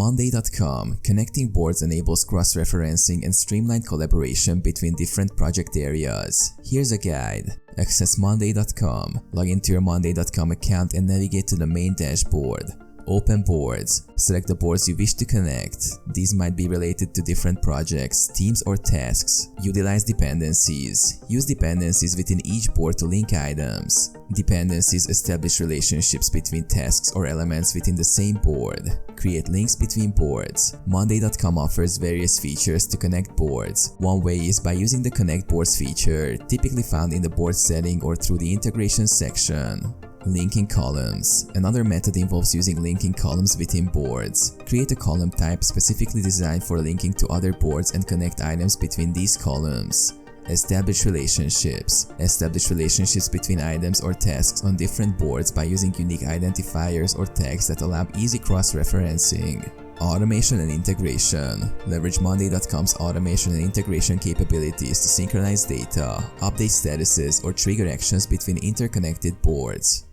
Monday.com, connecting boards enables cross-referencing and streamlined collaboration between different project areas. Here's a guide. Access Monday.com, log into your Monday.com account and navigate to the main dashboard. Open boards. Select the boards you wish to connect. These might be related to different projects, teams, or tasks. Utilize dependencies. Use dependencies within each board to link items. Dependencies establish relationships between tasks or elements within the same board. Create links between boards. Monday.com offers various features to connect boards. One way is by using the Connect Boards feature, typically found in the board setting or through the integration section. Linking columns. Another method involves using linking columns within boards. Create a column type specifically designed for linking to other boards and connect items between these columns. Establish relationships. Establish relationships between items or tasks on different boards by using unique identifiers or tags that allow easy cross-referencing. Automation and integration. Leverage Monday.com's automation and integration capabilities to synchronize data, update statuses, or trigger actions between interconnected boards.